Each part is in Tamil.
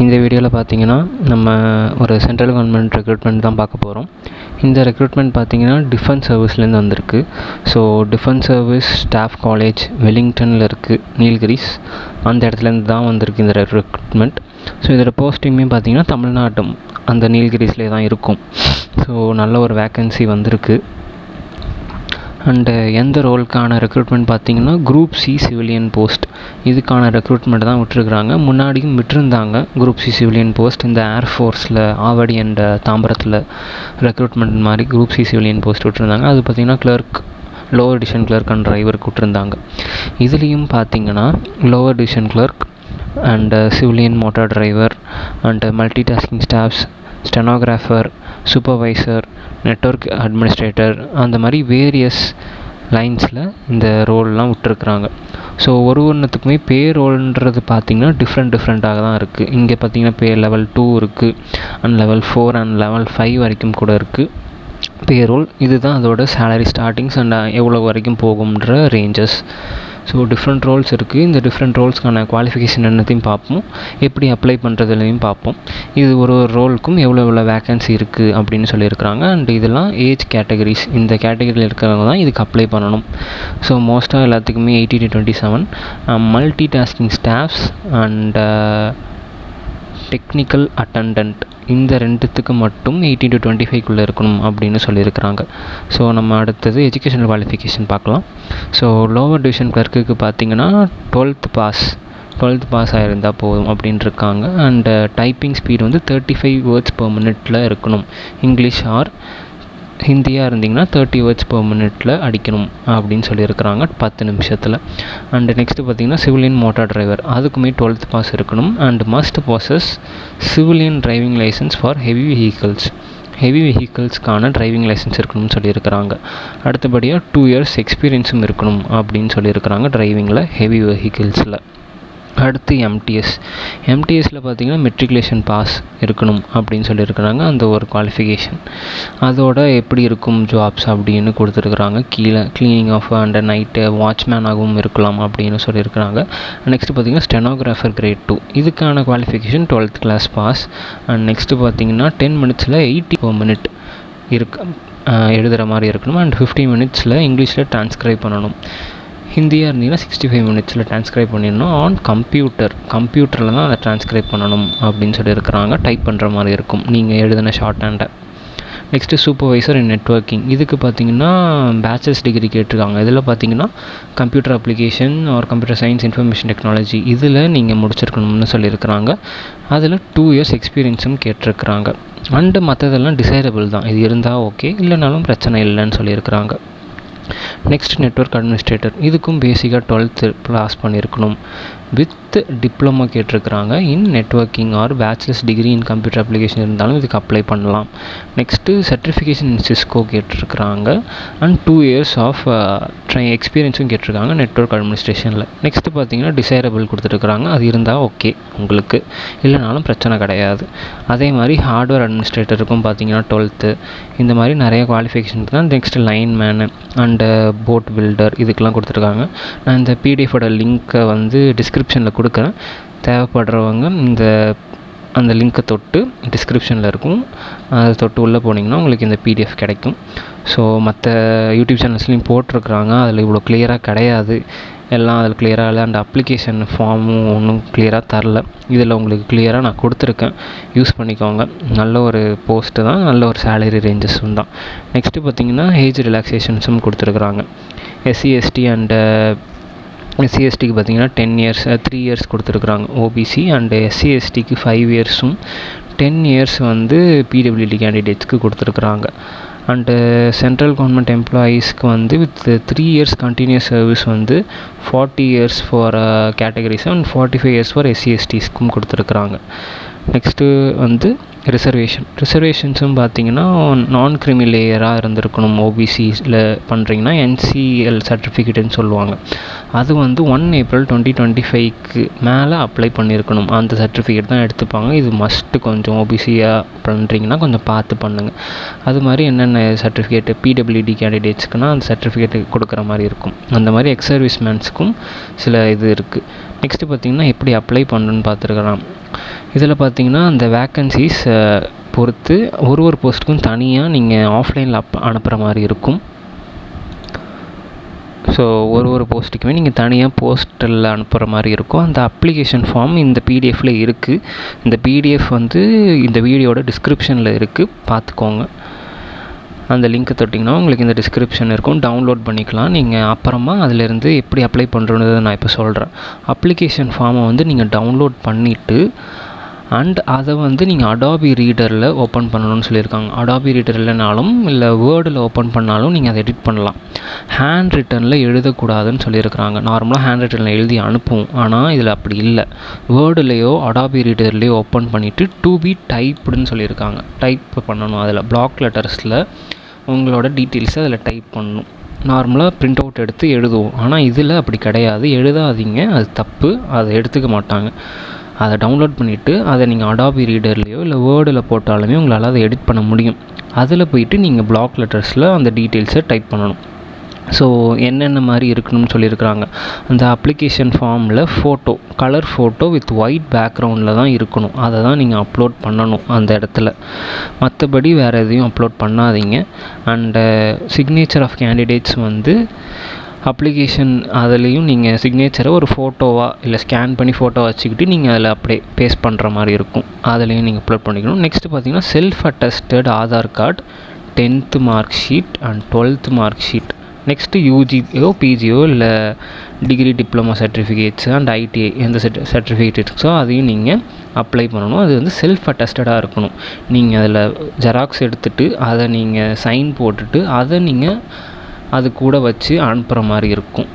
இந்த வீடியோவில் பார்த்தீங்கன்னா நம்ம ஒரு சென்ட்ரல் கவர்மெண்ட் ரெக்ரூட்மெண்ட் தான் பார்க்க போகிறோம். இந்த ரெக்ரூட்மெண்ட் பார்த்தீங்கன்னா டிஃபென்ஸ் சர்வீஸ்லேருந்து வந்திருக்கு. So defence service staff college வெலிங்டனில் இருக்குது, நீல்கிரிஸ் அந்த இடத்துலேருந்து தான் வந்திருக்கு இந்த ரெக்ரூட்மெண்ட். ஸோ இதோட போஸ்டிங்குமே பார்த்தீங்கன்னா தமிழ்நாட்டும் அந்த நீல்கிரிஸ்லேயே தான் இருக்கும். ஸோ நல்ல ஒரு வேக்கன்சி வந்திருக்கு. அண்டு எந்த ரோலுக்கான ரெக்ரூட்மெண்ட் பார்த்தீங்கன்னா குரூப் சி சிவிலியன் போஸ்ட், இதுக்கான ரெக்ரூட்மெண்ட் தான் விட்டுருக்குறாங்க. முன்னாடியும் விட்டுருந்தாங்க குரூப் சி சிவிலியன் போஸ்ட். இந்த ஏர்ஃபோர்ஸில் ஆவடி அண்ட் தாம்பரத்தில் ரெக்ரூட்மெண்ட் மாதிரி குரூப் சி சிவிலியன் போஸ்ட் விட்டுருந்தாங்க. அது பார்த்திங்கன்னா clerk, lower division clerk and டிரைவருக்கு விட்டுருந்தாங்க. இதுலேயும் பார்த்திங்கன்னா lower division clerk and civilian motor driver and multi tasking staffs, stenographer, supervisor, network administrator அந்த மாதிரி வேரியஸ் லைன்ஸில் இந்த ரோல்லாம் விட்டுருக்குறாங்க. ஸோ ஒன்றுத்துக்குமே பே ரோல்ன்றது பார்த்திங்கன்னா டிஃப்ரெண்ட்டாக தான் இருக்குது. இங்கே பார்த்திங்கன்னா பே லெவல் 2 இருக்குது அண்ட் லெவல் 4 அண்ட் லெவல் 5 வரைக்கும் கூட இருக்குது பே ரோல். இதுதான் அதோட சேலரி ஸ்டார்டிங்ஸ் அண்ட் எவ்வளோ வரைக்கும் போகும்ன்ற ரேஞ்சஸ். ஸோ டிஃப்ரெண்ட் ரோல்ஸ் இருக்குது. இந்த டிஃப்ரெண்ட் ரோல்ஸ்க்கான குவாலிஃபிகேஷன் என்னத்தையும் பார்ப்போம், எப்படி அப்ளை பண்ணுறதுலையும் பார்ப்போம். இது ஒரு ரோலுக்கும் எவ்வளோ வேக்கன்சி இருக்குது அப்படின்னு சொல்லியிருக்கிறாங்க. அண்ட் இதெல்லாம் ஏஜ் கேட்டகரிஸ், இந்த கேட்டகரியில் இருக்கிறவங்க தான் இதுக்கு அப்ளை பண்ணணும். ஸோ மோஸ்ட்டாக எல்லாத்துக்குமே 18 to 27, multi tasking staffs and technical attendance இந்த ரெண்டுத்துக்கு மட்டும் 18 to 25 இருக்கணும் அப்படின்னு சொல்லியிருக்கிறாங்க. ஸோ நம்ம அடுத்தது எஜுகேஷனல் குவாலிஃபிகேஷன் பார்க்கலாம். ஸோ லோவர் டிவிஷன் கிளர்க்குக்கு பார்த்திங்கன்னா 12th பாஸ் ஆகிருந்தால் போதும் அப்படின்னு இருக்காங்க. அண்டு டைப்பிங் ஸ்பீட் வந்து 35 words per minute இருக்கணும். இங்கிலீஷ் ஆர் ஹிந்தியாக இருந்திங்கன்னா 30 words per minute அடிக்கணும் அப்படின்னு சொல்லியிருக்கிறாங்க 10 நிமிஷத்தில். அண்டு நெக்ஸ்ட்டு பார்த்திங்கன்னா சிவிலியன் மோட்டார் டிரைவர், அதுக்குமே 12th பாஸ் இருக்கணும். And must possess civilian driving licence for heavy வெஹிக்கிள்ஸ்க்கான டிரைவிங் லைசன்ஸ் இருக்கணும்னு சொல்லியிருக்கிறாங்க. அடுத்தபடியாக 2 years எக்ஸ்பீரியன்ஸும் இருக்கணும் அப்படின்னு சொல்லியிருக்கிறாங்க டிரைவிங்கில் ஹெவி வெஹிக்கிள்ஸில். அடுத்து எம்டிஎஸில் பார்த்திங்கன்னா மெட்ரிகுலேஷன் பாஸ் இருக்கணும் அப்படின்னு சொல்லியிருக்கிறாங்க. அந்த ஒரு குவாலிஃபிகேஷன் அதோட எப்படி இருக்கும் ஜாப்ஸ் அப்படின்னு கொடுத்துருக்குறாங்க. கீழே க்ளீனிங் ஆஃப் அண்ட் நைட்டு வாட்ச்மேனாகவும் இருக்கலாம் அப்படின்னு சொல்லியிருக்கிறாங்க. நெக்ஸ்ட்டு பார்த்திங்கன்னா ஸ்டெனோகிராஃபர் கிரேட் 2, இதுக்கான qualification 12th class pass. And next பார்த்திங்கன்னா 10 minutes 80 per minute எழுதுகிற மாதிரி இருக்கணும். அண்ட் 50 minutes இங்கிலீஷில் டிரான்ஸ்கிரைப் பண்ணணும். ஹிந்தியாக இருந்தீங்கன்னா 65 minutes டிரான்ஸ்கிரைப் பண்ணிடணும். ஆன் கம்ப்யூட்டரில் தான் அதை டிரான்ஸ்கிரைப் பண்ணணும் அப்படின்னு சொல்லியிருக்கிறாங்க. டைப் பண்ணுற மாதிரி இருக்கும் நீங்கள் எழுதின ஷார்ட் ஹேண்டை. நெக்ஸ்ட்டு சூப்பர்வைசர் இன் நெட்வொர்க்கிங், இதுக்கு பார்த்திங்கன்னா பேச்சுலர்ஸ் டிகிரி கேட்டிருக்காங்க. இதில் பார்த்திங்கன்னா computer application R computer science information technology இதில் நீங்கள் முடிச்சிருக்கணும்னு சொல்லியிருக்கிறாங்க. அதில் 2 years எக்ஸ்பீரியன்ஸும் கேட்டிருக்கிறாங்க. அண்டு மற்றதெல்லாம் டிசைரபிள் தான், இது இருந்தால் ஓகே, இல்லைனாலும் பிரச்சனை இல்லைன்னு சொல்லியிருக்கிறாங்க. நெக்ஸ்ட் நெட்வொர்க் அட்மினிஸ்ட்ரேட்டர், இதுக்கும் பேசிக்காக 12th பாஸ் பண்ணியிருக்கணும். வித் டிப்ளமோ கேட்டிருக்கிறாங்க in networking or bachelors degree in computer application இருந்தாலும் இதுக்கு அப்ளை பண்ணலாம். நெக்ஸ்ட்டு சர்டிஃபிகேஷன் இன் சிஸ்கோ கேட்டிருக்கிறாங்க. அண்ட் 2 years ஆஃப் எக்ஸ்பீரியன்ஸும் கேட்டிருக்காங்க நெட்வொர்க் அட்மினிஸ்ட்ரேஷனில். நெக்ஸ்ட்டு பார்த்தீங்கன்னா டிசைரபிள் கொடுத்துருக்குறாங்க, அது இருந்தால் ஓகே உங்களுக்கு, இல்லைனாலும் பிரச்சனை கிடையாது. அதே மாதிரி ஹார்ட்வேர் அட்மினிஸ்ட்ரேட்டருக்கும் பார்த்தீங்கன்னா 12th, இந்த மாதிரி நிறைய குவாலிஃபிகேஷன் தான். நெக்ஸ்ட்டு லைன்மேனு அண்டு போட் பில்டர் இதுக்கெலாம் கொடுத்துருக்காங்க. நான் இந்த பிடிஎஃபோட லிங்க்கை வந்து டிஸ்கிரிப்ஷனில் கொடுக்குறேன். தேவைப்படுறவங்க அந்த லிங்க்கை தொட்டு டிஸ்கிரிப்ஷனில் இருக்கும், அதை தொட்டு உள்ளே போனீங்கன்னா உங்களுக்கு இந்த பிடிஎஃப் கிடைக்கும். ஸோ மற்ற யூடியூப் சேனல்ஸ்லையும் போட்டிருக்குறாங்க, அதில் இவ்வளோ கிளியராக கிடையாது, எல்லாம் அதில் கிளியராக இல்லை. அண்ட் அப்ளிகேஷன் ஃபார்மும் ஒன்றும் கிளியராக தரல. இதில் உங்களுக்கு கிளியராக நான் கொடுத்துருக்கேன், யூஸ் பண்ணிக்கோங்க. நல்ல ஒரு போஸ்ட்டு தான், நல்ல ஒரு சேலரி ரேஞ்சஸும் தான். நெக்ஸ்ட்டு பார்த்திங்கன்னா ஏஜ் ரிலாக்ஸேஷன்ஸும் கொடுத்துருக்குறாங்க. எஸ்சிஎஸ்டிக்கு பார்த்திங்கன்னா 10 years 3 years கொடுத்துருக்குறாங்க ஓபிசி. அண்டு எஸ்சிஎஸ்டிக்கு 5 years 10 years வந்து பிடபிள்யூடி கேண்டிடேட்ஸ்க்கு கொடுத்துருக்குறாங்க. அண்டு சென்ட்ரல் கவர்மெண்ட் எம்ப்ளாயீஸ்க்கு வந்து வித் 3 years கண்டினியூஸ் சர்வீஸ் வந்து 40 years for categories and 45 years for எஸ்சிஎஸ்டிஸ்க்கும் கொடுத்துருக்குறாங்க. நெக்ஸ்ட்டு வந்து ரிசர்வேஷன்ஸும் பார்த்திங்கன்னா நான் கிரிமி லேயராக இருந்திருக்கணும். ஓபிசியில் பண்ணுறீங்கன்னா என்சிஎல் சர்டிஃபிகேட்டுன்னு சொல்லுவாங்க, அது வந்து 1 April 2025 மேலே அப்ளை பண்ணியிருக்கணும். அந்த சர்டிஃபிகேட் தான் எடுத்துப்பாங்க. இது மஸ்ட்டு, கொஞ்சம் ஓபிசியாக பண்ணுறீங்கன்னா கொஞ்சம் பார்த்து பண்ணுங்கள். அது மாதிரி என்னென்ன சர்டிஃபிகேட்டு பிடபிள்யூடி கேண்டிடேட்ஸ்க்குனால் அந்த சர்டிஃபிகேட்டு கொடுக்குற மாதிரி இருக்கும். அந்த மாதிரி எக்ஸ் சர்வீஸ் மேன்ஸுக்கும் சில இது இருக்குது. நெக்ஸ்ட்டு பார்த்திங்கன்னா எப்படி அப்ளை பண்ணணுன்னு பார்த்துருக்கலாம். இதில் பார்த்தீங்கன்னா அந்த வேக்கன்சிஸ் பொறுத்து ஒரு போஸ்ட்டுக்கும் தனியாக நீங்கள் ஆஃப்லைனில் அனுப்புகிற மாதிரி இருக்கும். ஸோ ஒரு போஸ்ட்டுக்குமே நீங்கள் தனியாக போஸ்டலில் அனுப்புகிற மாதிரி இருக்கும். அந்த அப்ளிகேஷன் ஃபார்ம் இந்த பிடிஎஃப்பில் இருக்குது. இந்த பிடிஎஃப் வந்து இந்த வீடியோட டிஸ்கிரிப்ஷனில் இருக்குது, பார்த்துக்கோங்க. அந்த லிங்க்கை தொட்டிங்கன்னா உங்களுக்கு இந்த டிஸ்கிரிப்ஷன் இருக்கும், டவுன்லோட் பண்ணிக்கலாம். நீங்கள் அப்புறமா அதிலேருந்து எப்படி அப்ளை பண்ணுறதுன்னு நான் இப்போ சொல்கிறேன். அப்ளிகேஷன் ஃபார்மை வந்து நீங்கள் டவுன்லோட் பண்ணிவிட்டு அண்ட் அதை வந்து நீங்கள் அடாபி ரீடரில் ஓப்பன் பண்ணணும்னு சொல்லியிருக்காங்க. அடாபி ரீடர் இல்லைனாலும் இல்லை வேர்டில் ஓப்பன் பண்ணாலும் நீங்கள் அதை எடிட் பண்ணலாம். ஹேண்ட் ரிட்டனில் எழுதக்கூடாதுன்னு சொல்லியிருக்கிறாங்க. நார்மலாக ஹேண்ட் ரிட்டனில் எழுதி அனுப்புவோம், ஆனால் இதில் அப்படி இல்லை. வேர்டுலேயோ அடாபி ரீடர்லேயோ ஓப்பன் பண்ணிவிட்டு டு பி டைப்டுன்னு சொல்லியிருக்காங்க. டைப் பண்ணணும், அதில் பிளாக் லெட்டர்ஸில் உங்களோட டீட்டெயில்ஸை அதில் டைப் பண்ணணும். நார்மலாக பிரிண்ட் அவுட் எடுத்து எழுதுவோம், ஆனால் இதில் அப்படி கிடையாது. எழுதாதீங்க, அது தப்பு, அதை எடுத்துக்க மாட்டாங்க. அதை டவுன்லோட் பண்ணிவிட்டு அதை நீங்கள் அடாபி ரீடர்லேயோ இல்லை வேர்டில் போட்டாலுமே உங்களால் அதை எடிட் பண்ண முடியும். அதில் போயிட்டு நீங்கள் பிளாக் லெட்டர்ஸில் அந்த டீட்டெயில்ஸை டைப் பண்ணணும். ஸோ என்னென்ன மாதிரி இருக்கணும்னு சொல்லியிருக்கிறாங்க. அந்த அப்ளிகேஷன் ஃபார்மில் photo, colour photo with white பேக்ரவுண்டில் தான் இருக்கணும். அதை தான் நீங்கள் அப்லோட் பண்ணணும் அந்த இடத்துல. மற்றபடி வேறு எதையும் அப்லோட் பண்ணாதீங்க. அண்டு சிக்னேச்சர் ஆஃப் கேண்டிடேட்ஸ் வந்து அப்ளிகேஷன் அதுலேயும் நீங்கள் சிக்னேச்சரை ஒரு ஃபோட்டோவாக இல்லை ஸ்கேன் பண்ணி ஃபோட்டோ வச்சுக்கிட்டு நீங்கள் அதில் அப்படியே பேஸ்ட் பண்ணுற மாதிரி இருக்கும். அதுலேயும் நீங்கள் அப்லோட் பண்ணிக்கணும். நெக்ஸ்ட்டு பார்த்தீங்கன்னா self attested Aadhaar card, 10th mark sheet and 12th mark sheet. Next யூஜியோ பிஜியோ இல்லை degree diploma certificates and ITI எந்த சர்டிஃபிகேட்ஸோ அதையும் நீங்கள் அப்ளை பண்ணணும். அது வந்து செல்ஃப் அட்டஸ்டடாக இருக்கணும். நீங்கள் அதில் ஜெராக்ஸ் எடுத்துகிட்டு அதை நீங்கள் சைன் போட்டுட்டு அதை நீங்கள் அது கூட வச்சு அனுப்புகிற மாதிரி இருக்கும்.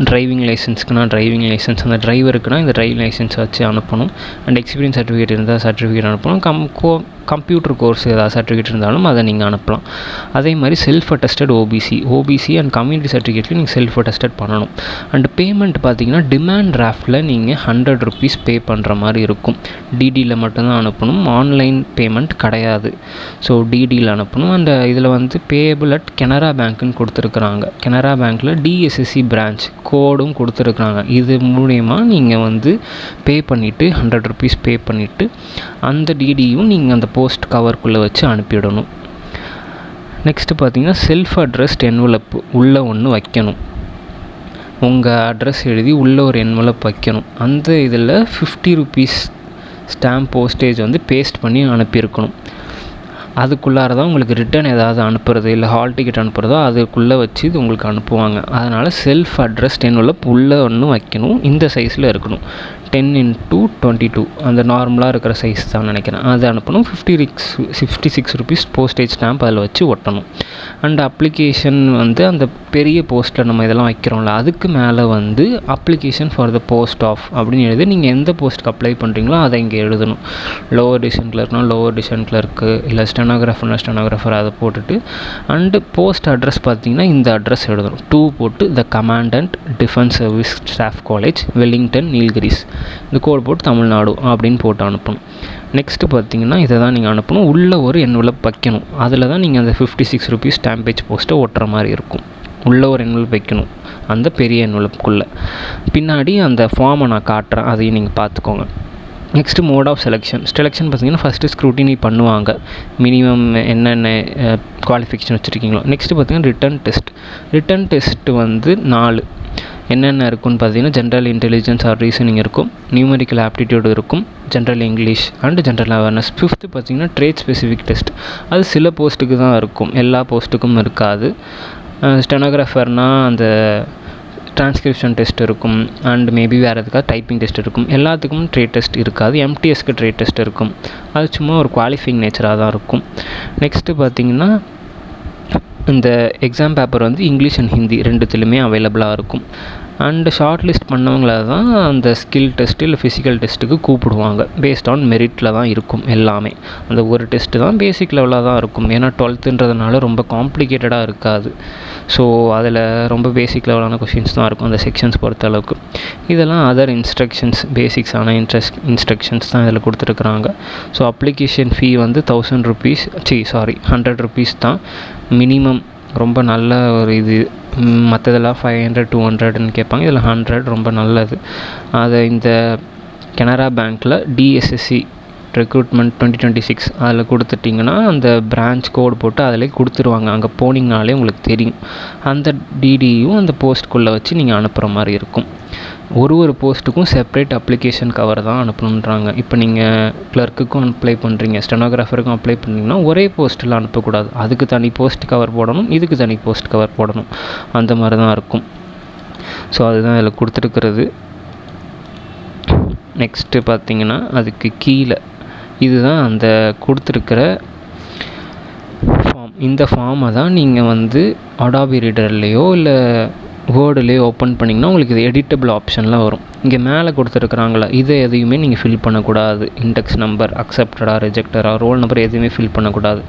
டிரைவிங் லைசன்ஸ்க்குனா டிரைவிங் லைசன்ஸ், அந்த டிரைவருக்குனா இந்த டிரைவிங் லைசன்ஸ் வச்சு அனுப்பணும். அண்ட் எக்ஸ்பீரியன்ஸ் சர்டிஃபிகேட் இருந்தால் சர்டிஃபிகேட் அனுப்பணும். கம்ப்யூட்டர் கோர்ஸ் ஏதாவது சர்டிஃபிகேட் இருந்தாலும் அதை நீங்கள் அனுப்பலாம். அதே மாதிரி self attested OBC and community சர்டிஃபிகேட்லையும் நீங்கள் செல்ஃப் அட்டஸ்டட் பண்ணணும். அண்ட் பேமெண்ட் பார்த்தீங்கன்னா டிமாண்ட் டிராஃப்டில் நீங்கள் 100 rupees பே பண்ணுற மாதிரி இருக்கும். டிடியில் மட்டும்தான் அனுப்பணும், ஆன்லைன் பேமெண்ட் கிடையாது. ஸோ டிடியில் அனுப்பணும். அண்ட் இதில் வந்து பேயபிள் அட் கனரா பேங்க்குன்னு கொடுத்துருக்குறாங்க. கனரா பேங்க்கில் டிஎஸ்எஸ்சி பிரான்ச் கோடும் கொடுத்துருக்குறாங்க. இது மூலயமா நீங்கள் வந்து பே பண்ணிவிட்டு 100 rupees பே பண்ணிவிட்டு அந்த டிடியும் நீங்கள் அந்த போஸ்ட் கவருக்குள்ளே வச்சு அனுப்பிவிடணும். நெக்ஸ்ட்டு பார்த்தீங்கன்னா செல்ஃப் அட்ரஸ்ட் என்வலப் உள்ளே ஒன்று வைக்கணும். உங்கள் அட்ரஸ் எழுதி உள்ளே ஒரு என்வலப் வைக்கணும். அந்த இதில் 50 rupees ஸ்டாம்ப் போஸ்டேஜ் வந்து பேஸ்ட் பண்ணி அனுப்பியிருக்கணும். அதுக்குள்ளார தான் உங்களுக்கு ரிட்டன் ஏதாவது அனுப்புறது இல்லை ஹால் டிக்கெட் அனுப்புகிறதோ அதுக்குள்ளே வச்சு இது உங்களுக்கு அனுப்புவாங்க. அதனால் செல்ஃப் அட்ரஸ்ட் என்வலப் உள்ளே ஒன்று வைக்கணும். இந்த சைஸில் இருக்கணும். 10x22 அந்த நார்மலாக இருக்கிற சைஸ் தான் நினைக்கிறேன். அது அனுப்பணும். 56 rupees போஸ்டேஜ் ஸ்டாம்ப் அதில் வச்சு ஒட்டணும். அண்ட் அப்ளிகேஷன் வந்து அந்த பெரிய போஸ்ட்டில் நம்ம இதெல்லாம் வைக்கிறோம்ல அதுக்கு மேலே வந்து application for the post of அப்படின்னு எழுதி நீங்கள் எந்த போஸ்ட்டுக்கு அப்ளை பண்ணுறீங்களோ அதை இங்கே எழுதணும். லோவர் டிவிஷன் கிளர்க்னா லோவர் டிவிஷன் கிளர்க்கு, இல்லை ஸ்டெனோகிராஃபர்னா ஸ்டெனோகிராஃபர் அதை போட்டுட்டு அண்டு போஸ்ட் அட்ரஸ் பார்த்தீங்கன்னா இந்த அட்ரஸ் எழுதணும். 2 போட்டு the commandant defence service staff college Wellington Nilgiris, இந்த கோட் போட்டு தமிழ்நாடு அப்படின்னு போட்டு அனுப்பணும். நெக்ஸ்ட்டு பார்த்தீங்கன்னா இதை தான் நீங்கள் அனுப்பணும். உள்ளே ஒரு என்வலப் வைக்கணும். அதில் தான் நீங்கள் அந்த 56 rupees ஸ்டாம்ப் பேஜ் போஸ்ட்டை ஒட்டுற மாதிரி இருக்கும். உள்ளே ஒரு என்வலப் வைக்கணும் அந்த பெரிய என்வலப்புக்குள்ளே. பின்னாடி அந்த ஃபார்மை நான் காட்டுறேன், அதையும் நீங்கள் பார்த்துக்கோங்க. நெக்ஸ்ட்டு மோட் ஆஃப் செலெக்ஷன் பார்த்தீங்கன்னா ஃபஸ்ட்டு ஸ்க்ரூட்டினி பண்ணுவாங்க, மினிமம் என்னென்ன குவாலிஃபிகேஷன் வச்சுருக்கீங்களோ. நெக்ஸ்ட்டு பார்த்தீங்கன்னா ரிட்டன் டெஸ்ட்டு வந்து 4 என்னென்ன இருக்குன்னு பார்த்தீங்கன்னா ஜென்ரல் இன்டெலிஜென்ஸ் ஆர் ரீசனிங் இருக்கும், நியூமெரிக்கல் ஆப்டிடியூட் இருக்கும், general English and general awareness. 5th பார்த்தீங்கன்னா ட்ரேட் ஸ்பெசிஃபிக் டெஸ்ட். அது சில போஸ்ட்டுக்கு தான் இருக்கும், எல்லா போஸ்ட்டுக்கும் இருக்காது. ஸ்டெனோகிராஃபர்னால் அந்த டிரான்ஸ்கிரிப்ஷன் டெஸ்ட் இருக்கும் அண்ட் மேபி வேறு எதுக்காக டைப்பிங் டெஸ்ட் இருக்கும். எல்லாத்துக்கும் ட்ரேட் டெஸ்ட் இருக்காது. எம்டிஎஸ்க்கு ட்ரேட் டெஸ்ட் இருக்கும். அது சும்மா ஒரு குவாலிஃபைங் நேச்சராக தான் இருக்கும். நெக்ஸ்ட்டு பார்த்திங்கன்னா இந்த எக்ஸாம் பேப்பர் வந்து இங்கிலீஷ் அண்ட் ஹிந்தி ரெண்டுத்துலையுமே அவைலபிளாக இருக்கும். அண்டு ஷார்ட் லிஸ்ட் பண்ணவங்கள தான் அந்த ஸ்கில் டெஸ்ட்டு இல்லை ஃபிசிக்கல் டெஸ்ட்டுக்கு கூப்பிடுவாங்க. பேஸ்ட் ஆன் மெரிட்டில் தான் இருக்கும் எல்லாமே. அந்த ஒரு டெஸ்ட்டு தான் பேசிக் லெவலாக தான் இருக்கும். ஏன்னா 12th ரொம்ப காம்ப்ளிகேட்டடாக இருக்காது. ஸோ அதில் ரொம்ப பேசிக் லெவலான கொஷின்ஸ் தான் இருக்கும் அந்த செக்ஷன்ஸ் பொறுத்த அளவுக்கு. இதெல்லாம் அதர் இன்ஸ்ட்ரக்ஷன்ஸ், பேசிக்ஸான இன்ஸ்ட்ரக்ஷன்ஸ் தான் இதில் கொடுத்துருக்குறாங்க. ஸோ அப்ளிகேஷன் ஃபீ வந்து 100 rupees தான் மினிமம். ரொம்ப நல்ல ஒரு இது. மற்றதெல்லாம் 500 200ன்னு கேட்பாங்க. இதில் 100 ரொம்ப நல்லது. அதை இந்த கனரா பேங்க்கில் டிஎஸ்எஸ்சி ரெக்ரூட்மெண்ட் 2026 அதில் கொடுத்துட்டிங்கன்னா அந்த பிரான்ச் கோடு போட்டு அதிலே கொடுத்துருவாங்க. அங்கே போனீங்கனாலே உங்களுக்கு தெரியும். அந்த டிடியும் அந்த போஸ்ட்டுக்குள்ளே வச்சு நீங்கள் அனுப்புகிற மாதிரி இருக்கும். ஒரு போஸ்ட்டுக்கும் செப்பரேட் அப்ளிகேஷன் கவர் தான் அனுப்பணுன்றாங்க. இப்போ நீங்கள் கிளர்க்குக்கும் அப்ளை பண்ணுறீங்க, ஸ்டெனோகிராஃபருக்கும் அப்ளை பண்ணுறீங்கன்னா ஒரே போஸ்ட்டில் அனுப்பக்கூடாது. அதுக்கு தனி போஸ்ட் கவர் போடணும், இதுக்கு தனி போஸ்ட் கவர் போடணும். அந்த மாதிரி தான் இருக்கும். ஸோ அதுதான் இதில் கொடுத்துருக்கிறது. நெக்ஸ்ட்டு பார்த்தீங்கன்னா அதுக்கு கீழே இதுதான் அந்த கொடுத்துருக்கிற ஃபார்ம். இந்த ஃபார்மை தான் நீங்கள் வந்து அடாபி ரீடர்லேயோ இல்லை வேர்டுலேயோ ஓப்பன் பண்ணிங்கன்னா உங்களுக்கு இது எடிட்டபிள் ஆப்ஷன்லாம் வரும். இங்கே மேலே கொடுத்துருக்குறாங்களா, இதை எதையுமே நீங்கள் ஃபில் பண்ணக்கூடாது. இண்டெக்ஸ் நம்பர், அக்செப்டடா ரிஜெக்டடா, ரோல் நம்பர் எதுவுமே ஃபில் பண்ணக்கூடாது.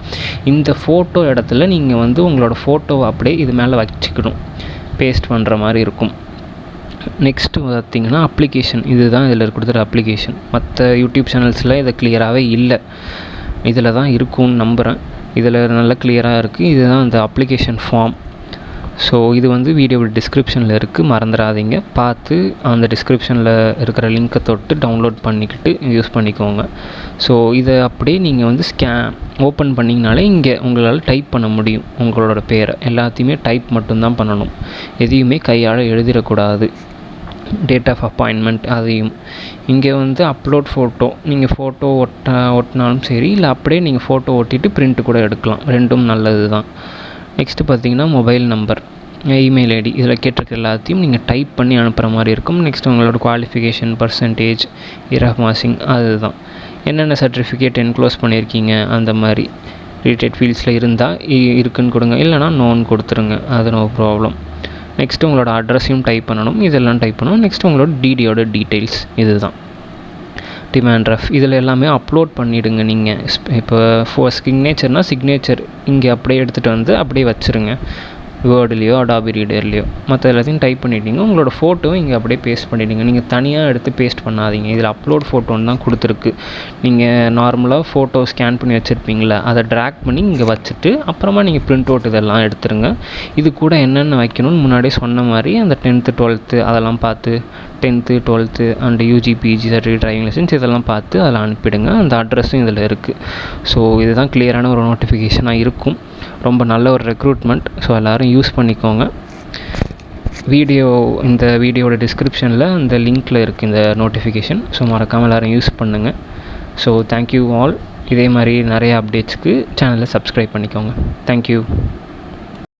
இந்த ஃபோட்டோ இடத்துல நீங்கள் வந்து உங்களோட ஃபோட்டோவை அப்படியே இது மேலே வச்சுக்கணும், பேஸ்ட் பண்ணுற மாதிரி இருக்கும். நெக்ஸ்ட்டு பார்த்திங்கன்னா அப்ளிகேஷன். இதுதான் இதில் கொடுத்துற அப்ளிகேஷன். மற்ற யூடியூப் சேனல்ஸில் இதை கிளியராகவே இல்லை, இதில் தான் இருக்கும்னு நம்புகிறேன். இதில் நல்லா கிளியராக இருக்குது. இதுதான் அந்த அப்ளிகேஷன் ஃபார்ம். ஸோ இது வந்து வீடியோவோட டிஸ்கிரிப்ஷனில் இருக்குது, மறந்துடாதீங்க. பார்த்து அந்த டிஸ்கிரிப்ஷனில் இருக்கிற லிங்க்கை தொட்டு டவுன்லோட் பண்ணிக்கிட்டு யூஸ் பண்ணிக்கோங்க. ஸோ இதை அப்படியே நீங்கள் வந்து ஓப்பன் பண்ணிங்கனாலே இங்கே உங்களால் டைப் பண்ண முடியும். உங்களோட பேரை எல்லாத்தையுமே டைப் மட்டும்தான் பண்ணணும், எதையுமே கையால் எழுதிடக்கூடாது. டேட் ஆஃப் அப்பாயின்மெண்ட் அதையும் இங்கே வந்து அப்லோட் ஃபோட்டோ, நீங்கள் ஃபோட்டோ ஒட்டினாலும் சரி, இல்லை அப்படியே நீங்கள் ஃபோட்டோ ஒட்டிட்டு பிரிண்ட்டு கூட எடுக்கலாம், ரெண்டும் நல்லது தான். நெக்ஸ்ட்டு பார்த்தீங்கன்னா மொபைல் நம்பர், இமெயில் ஐடி, இதில் கேட்டிருக்க எல்லாத்தையும் நீங்கள் டைப் பண்ணி அனுப்புகிற மாதிரி இருக்கும். நெக்ஸ்ட் உங்களோட qualification, percentage, year of passing, அதுதான் என்னென்ன சர்டிஃபிகேட் என்க்ளோஸ் பண்ணியிருக்கீங்க அந்த மாதிரி ரிலேட்டட் ஃபீல்ட்ஸில் இருந்தால் இருக்குன்னு கொடுங்க, இல்லைனா நோன் கொடுத்துருங்க, அது நோ ப்ராப்ளம். நெக்ஸ்ட்டு உங்களோட அட்ரஸையும் டைப் பண்ணணும், இதெல்லாம் டைப் பண்ணணும். நெக்ஸ்ட்டு உங்களோட டிடியோட டீட்டெயில்ஸ், இது டிமாண்ட் ரஃப், இதில் எல்லாமே அப்லோட் பண்ணிவிடுங்க. நீங்கள் இப்போ சிக்னேச்சர்னால் சிக்னேச்சர் இங்கே அப்படியே எடுத்துகிட்டு வந்து அப்படியே வச்சுருங்க, வேர்டுலேயோ அடாபி ரீடர்லேயோ. மற்ற எல்லாத்தையும் டைப் பண்ணிட்டீங்க. உங்களோட ஃபோட்டோவும் இங்கே அப்படியே பேஸ்ட் பண்ணிவிடுங்க. நீங்கள் தனியாக எடுத்து பேஸ்ட் பண்ணாதீங்க. இதில் அப்லோட் ஃபோட்டோன்னு தான் கொடுத்துருக்கு. நீங்கள் நார்மலாக ஃபோட்டோ ஸ்கேன் பண்ணி வச்சுருப்பீங்களா, அதை ட்ராக் பண்ணி இங்கே வச்சுட்டு அப்புறமா நீங்கள் பிரிண்ட் அவுட் இதெல்லாம் எடுத்துருங்க. இது கூட என்னென்ன வைக்கணும்னு முன்னாடியே சொன்ன மாதிரி அந்த 10th 12th அதெல்லாம் பார்த்து 10th 12th and UG PG certificate, driving licence இதெல்லாம் பார்த்து அதில் அனுப்பிடுங்க. அந்த அட்ரஸும் இதில் இருக்குது. ஸோ இதுதான் கிளியரான ஒரு நோட்டிஃபிகேஷனாக இருக்கும். ரொம்ப நல்ல ஒரு ரெக்ரூட்மெண்ட். ஸோ எல்லோரும் யூஸ் பண்ணிக்கோங்க. இந்த வீடியோட டிஸ்கிரிப்ஷனில் இந்த லிங்க்கில் இருக்குது இந்த நோட்டிஃபிகேஷன். ஸோ மறக்காமல் எல்லோரும் யூஸ் பண்ணுங்கள். So thank you all. இதே மாதிரி நிறைய அப்டேட்ஸ்க்கு சேனலை சப்ஸ்கிரைப் பண்ணிக்கோங்க. தேங்க்யூ.